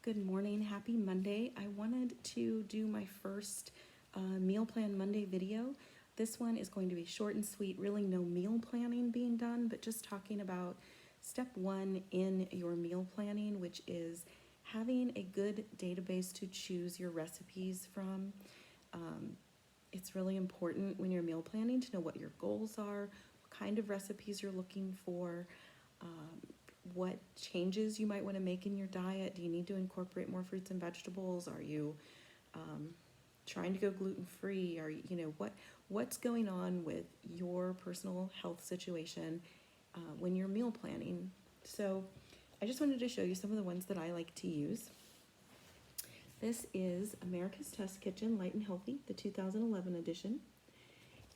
Good morning, happy Monday. I wanted to do my first meal plan Monday video. This one is going to be short and sweet, really no meal planning being done, but just talking about step one in your meal planning, which is having a good database to choose your recipes from. It's really important when you're meal planning to know what your goals are, what kind of recipes you're looking for, what changes you might want to make in your diet. Do you need to incorporate more fruits and vegetables? Are you trying to go gluten-free? Are what's going on with your personal health situation when you're meal planning? So I just wanted to show you some of the ones that I like to use. This is America's Test Kitchen Light and Healthy, the 2011 edition.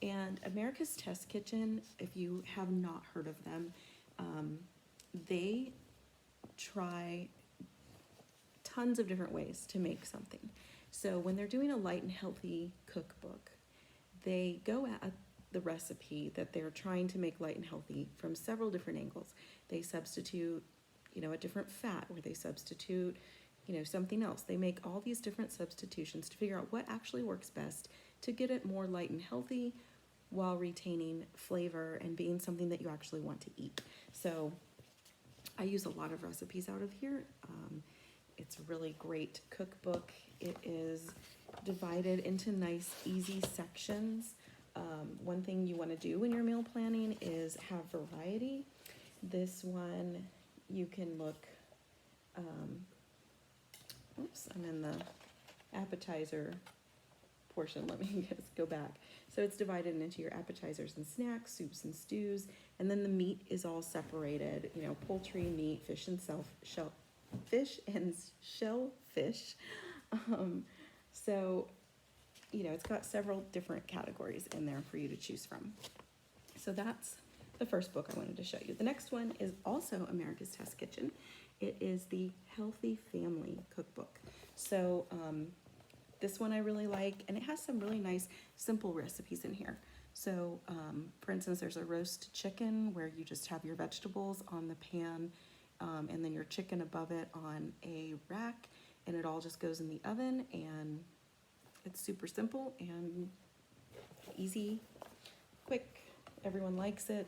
And America's Test Kitchen, if you have not heard of them, they try tons of different ways to make something. So when they're doing a light and healthy cookbook, they go at the recipe that they're trying to make light and healthy from several different angles. They substitute, a different fat, or they substitute, something else. They make all these different substitutions to figure out what actually works best to get it more light and healthy while retaining flavor and being something that you actually want to eat. So I use a lot of recipes out of here. It's a really great cookbook. It is divided into nice, easy sections. One thing you want to do when you're meal planning is have variety. This one, you can look, oops, I'm in the appetizer portion. Let me just go back. So it's divided into your appetizers and snacks, soups and stews, and then the meat is all separated, poultry, meat, fish and shellfish. So, it's got several different categories in there for you to choose from. So that's the first book I wanted to show you. The next one is also America's Test Kitchen. It is the Healthy Family Cookbook. So, this one I really like, and it has some really nice, simple recipes in here. So, for instance, there's a roast chicken where you just have your vegetables on the pan, and then your chicken above it on a rack, and it all just goes in the oven, and it's super simple and easy, quick. Everyone likes it.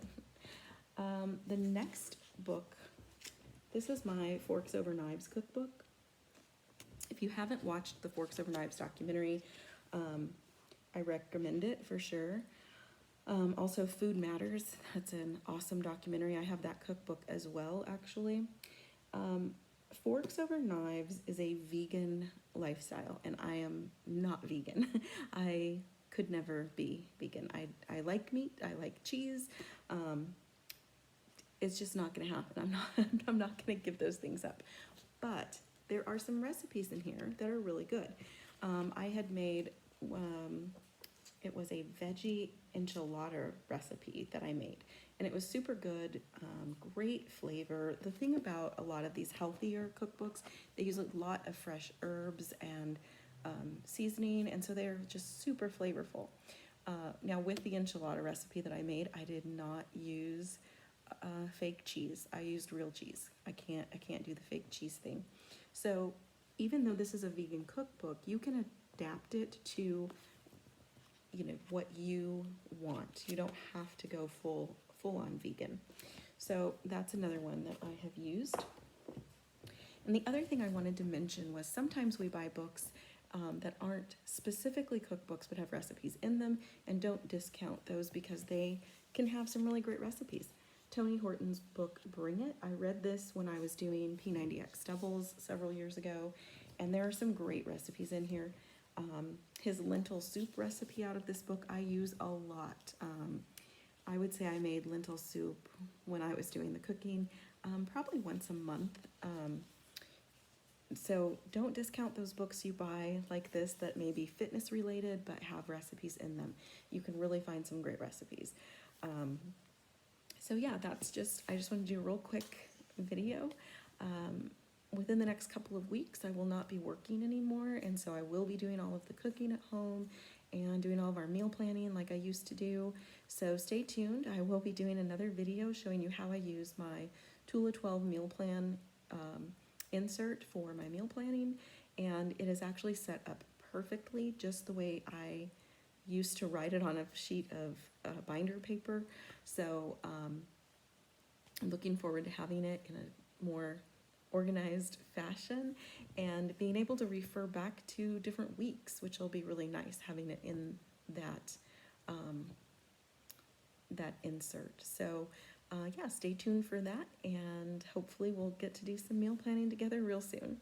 The next book, this is my Forks Over Knives cookbook. If you haven't watched the Forks Over Knives documentary, I recommend it for sure. Also, Food Matters, that's an awesome documentary. I have that cookbook as well, actually. Forks Over Knives is a vegan lifestyle, and I am not vegan. I could never be vegan. I like meat, I like cheese. It's just not gonna happen. I'm not gonna give those things up. But there are some recipes in here that are really good. I had made, it was a veggie enchilada recipe that I made, and it was super good, great flavor. The thing about a lot of these healthier cookbooks, they use a lot of fresh herbs and seasoning, and so they're just super flavorful. Now with the enchilada recipe that I made, I did not use fake cheese. I used real cheese. I can't do the fake cheese thing. So even though this is a vegan cookbook, you can adapt it to, what you want. You don't have to go full on vegan. So that's another one that I have used. And the other thing I wanted to mention was sometimes we buy books that aren't specifically cookbooks but have recipes in them, and don't discount those because they can have some really great recipes. Tony Horton's book, Bring It. I read this when I was doing P90X doubles several years ago, and there are some great recipes in here. His lentil soup recipe out of this book I use a lot. I would say I made lentil soup when I was doing the cooking, probably once a month. So don't discount those books you buy like this that may be fitness related but have recipes in them. You can really find some great recipes. So yeah, I just want to do a real quick video. Within the next couple of weeks, I will not be working anymore, and so I will be doing all of the cooking at home and doing all of our meal planning like I used to do. So stay tuned. I will be doing another video showing you how I use my Tula 12 meal plan insert for my meal planning, and it is actually set up perfectly just the way I used to write it on a sheet of binder paper. So I'm looking forward to having it in a more organized fashion and being able to refer back to different weeks, which will be really nice having it in that that insert. So yeah, stay tuned for that, and hopefully we'll get to do some meal planning together real soon.